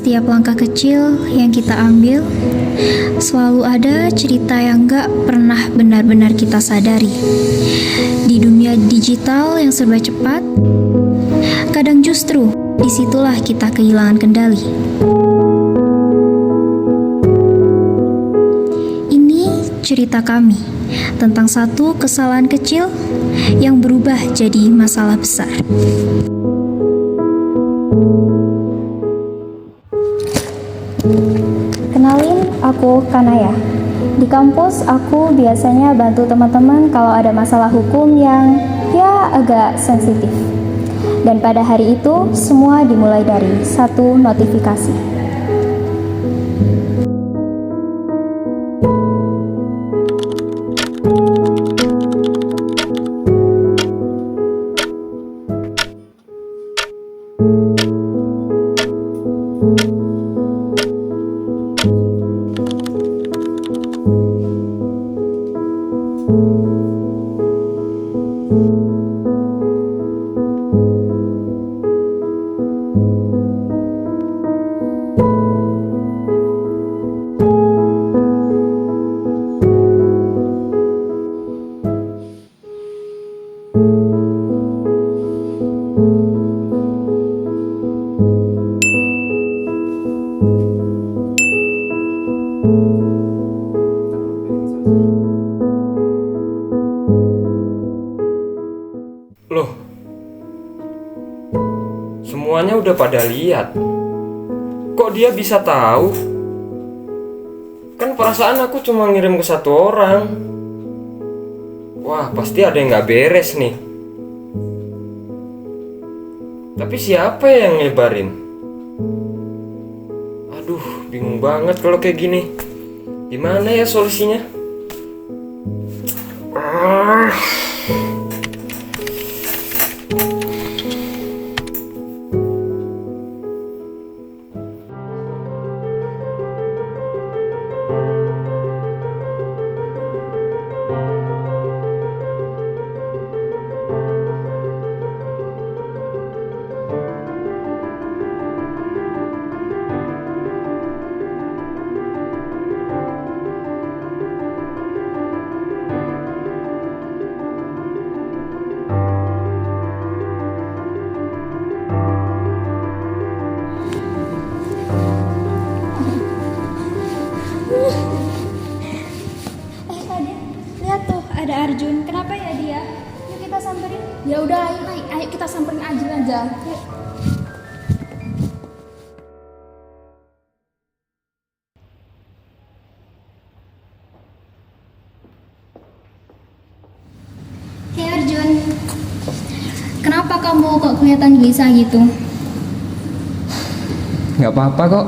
setiap langkah kecil yang kita ambil, selalu ada cerita yang gak pernah benar-benar kita sadari. Di dunia digital yang serba cepat, kadang justru disitulah kita kehilangan kendali. Ini cerita kami tentang satu kesalahan kecil yang berubah jadi masalah besar. Kenalin, aku Kanaya. Di kampus, aku biasanya bantu teman-teman kalau ada masalah hukum yang agak sensitif. Dan pada hari itu, semua dimulai dari satu notifikasi. Loh, semuanya udah pada lihat. Kok dia bisa tahu? Kan perasaan aku cuma ngirim ke satu orang. Wah, pasti ada yang gak beres nih. Tapi siapa yang nyebarin? Aduh, bingung banget kalau kayak gini. Gimana ya solusinya? Lihat tuh, ada Arjun. Kenapa ya dia? Yuk kita samperin. Ya udah, ayo kita samperin aja. Yuk. Hey Arjun, kenapa kamu kok kelihatan gelisah gitu? Gak apa-apa kok.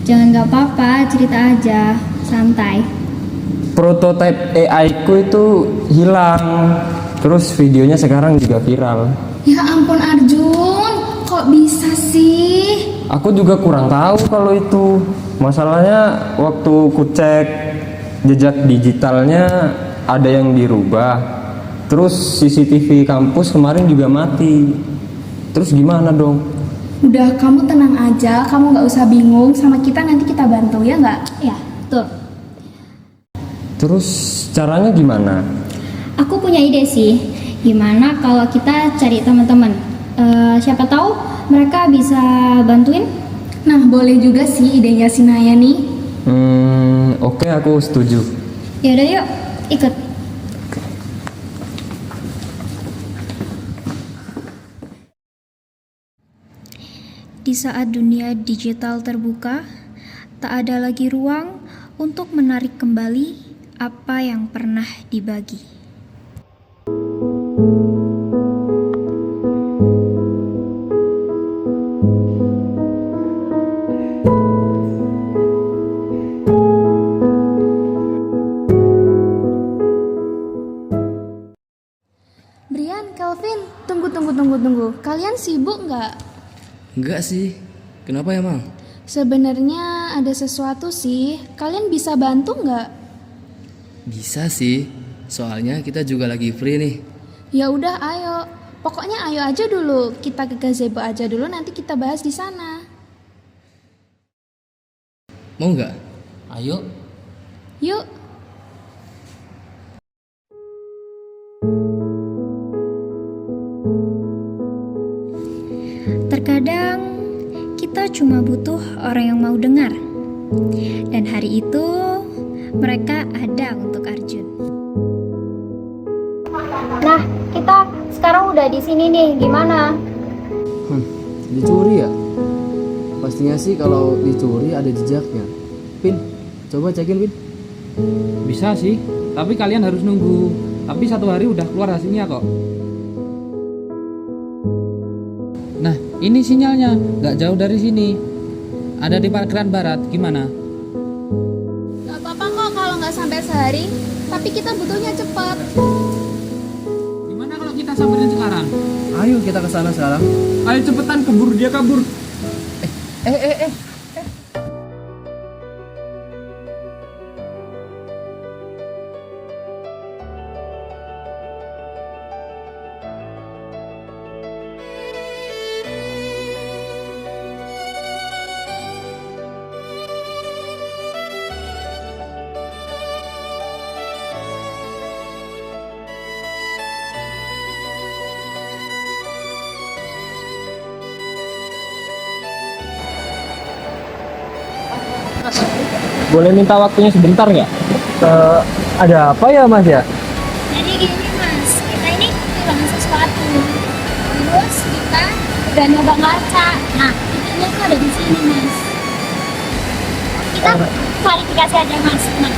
Jangan gak apa-apa, cerita aja, santai. Prototipe AI ku itu hilang. Terus videonya sekarang juga viral. Ya ampun Arjun, kok bisa sih? Aku juga kurang tahu kalau itu. Masalahnya waktu ku cek jejak digitalnya ada yang dirubah. Terus CCTV kampus kemarin juga mati. Terus gimana dong? Udah, kamu tenang aja, kamu gak usah bingung, sama kita nanti kita bantu ya nggak? Ya, tuh. Terus caranya gimana? Aku punya ide sih. Gimana kalau kita cari teman-teman? Siapa tahu mereka bisa bantuin? Nah, boleh juga sih idenya si Naya nih. Oke, aku setuju. Yaudah yuk, ikut. Di saat dunia digital terbuka, tak ada lagi ruang untuk menarik kembali apa yang pernah dibagi. Brian, Calvin, tunggu. Kalian sibuk nggak? Enggak sih. Kenapa ya, Mang? Sebenarnya ada sesuatu sih. Kalian bisa bantu nggak? Bisa sih. Soalnya kita juga lagi free nih. Ya udah, ayo. Pokoknya ayo aja dulu. Kita ke gazebo aja dulu, nanti kita bahas di sana. Mau nggak? Ayo. Yuk. Terkadang kita cuma butuh orang yang mau dengar. Dan hari itu mereka ada untuk Arjun. Nah, kita sekarang udah di sini nih. Gimana? Dicuri ya? Pastinya sih kalau dicuri ada jejaknya. Pin, coba cekin Pin. Bisa sih, tapi kalian harus nunggu. Tapi 1 hari udah keluar hasilnya kok. Nah, ini sinyalnya, nggak jauh dari sini. Ada di parkiran barat, gimana? Gak apa-apa kok kalau nggak sampai sehari. Tapi kita butuhnya cepat. Gimana kalau kita samperin sekarang? Ayo kita ke sana sekarang. Ayo cepetan, keburu dia kabur. Boleh minta waktunya sebentar nggak? Ada apa ya Mas ya? Jadi gini mas, kita ini kehilangan sesuatu. Terus kita udah nyoba ngaca. Nah, buktinya tuh ada di sini mas. Kita klarifikasi aja mas. Nah,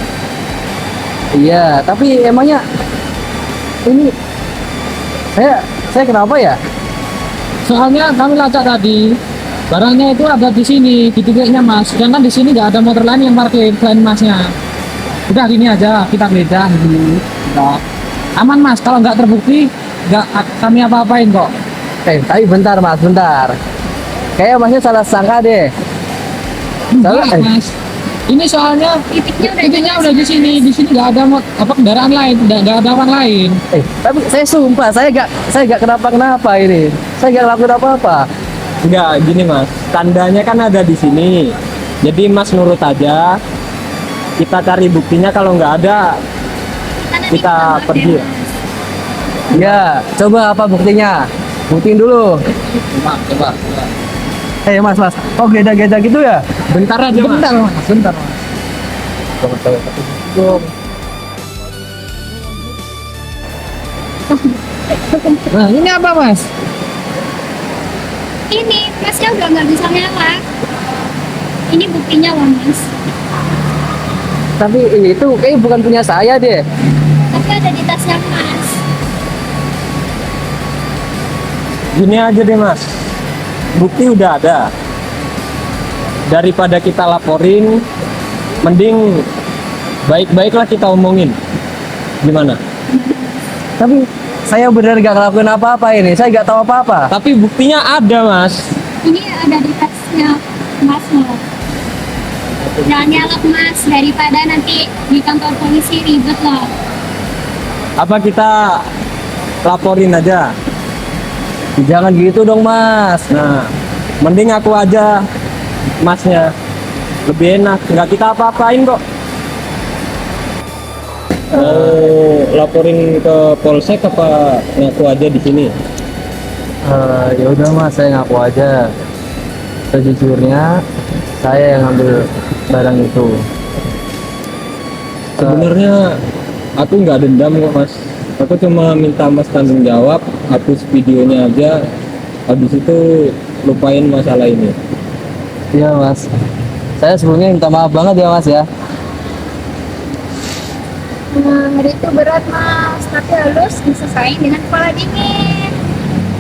Iya, tapi emangnya ini saya kenapa ya? Soalnya kami lacak tadi, barangnya itu ada di sini, di titiknya Mas. Sedangkan di sini nggak ada motor lain yang parkir selain Masnya. Udah gini aja, kita geledah dulu. Udah. Aman Mas, kalau nggak terbukti, nggak kami apa-apain kok. Tapi bentar Mas, bentar. Kayaknya Masnya salah sangka deh. Enggak, Mas. Ini soalnya titiknya udah di sini nggak ada kendaraan lain, nggak ada orang lain. Tapi saya sumpah, saya gak kenapa-kenapa ini. Saya gak lakuin apa-apa. Enggak, gini mas. Tandanya kan ada di sini. Jadi mas nurut aja. Kita cari buktinya, kalau nggak ada kita pergi. Ya, coba apa buktinya? Buktiin dulu. Coba. Mas, kok geda-geda gitu ya? Bentar aja Mas. Bentar Mas. Nah, ini apa Mas? ini masnya udah nggak bisa ngelak. Ini buktinya loh mas. Tapi itu kayak bukan punya saya deh. Tapi ada di tasnya mas. Gini aja deh mas. Bukti udah ada. Daripada kita laporin, mending baik-baiklah kita omongin. Gimana? Tapi saya benar gak ngelakuin apa-apa ini. Saya gak tahu apa-apa. Tapi buktinya ada mas. Ini ada di tasnya mas loh. Jangan ngelak mas, daripada nanti di kantor polisi ribet loh. Apa kita laporin aja? Jangan gitu dong Mas. Nah, mending aku aja masnya. Lebih enak, nggak kita apa-apain kok. Laporin ke polsek apa ngaku aja di sini? Ya udah Mas, saya ngaku aja. Sejujurnya saya yang ngambil barang itu. Sebenarnya aku nggak dendam kok mas. Aku cuma minta mas tanggung jawab, hapus videonya aja, habis itu lupain masalah ini. Iya Mas. Saya sebelumnya minta maaf banget ya Mas ya. Nah, itu berat mas, tapi harus diselesaikan dengan kepala dingin.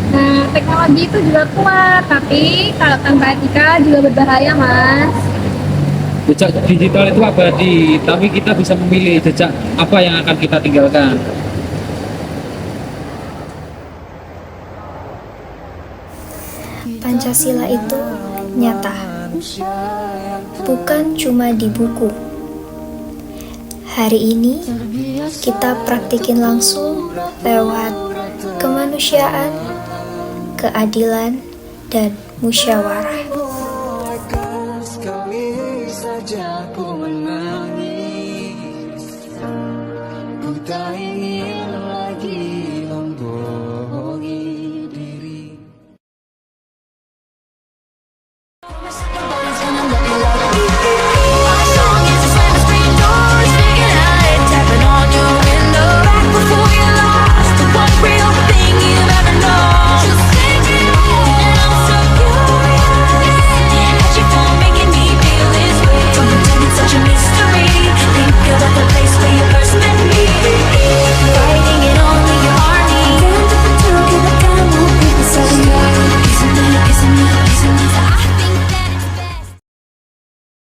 Nah, teknologi itu juga kuat, tapi kalau tanpa etika juga berbahaya mas. Jejak digital itu abadi, tapi kita bisa memilih jejak apa yang akan kita tinggalkan. Pancasila itu nyata, bukan cuma di buku. Hari ini kita praktikin langsung lewat kemanusiaan, keadilan, dan musyawarah.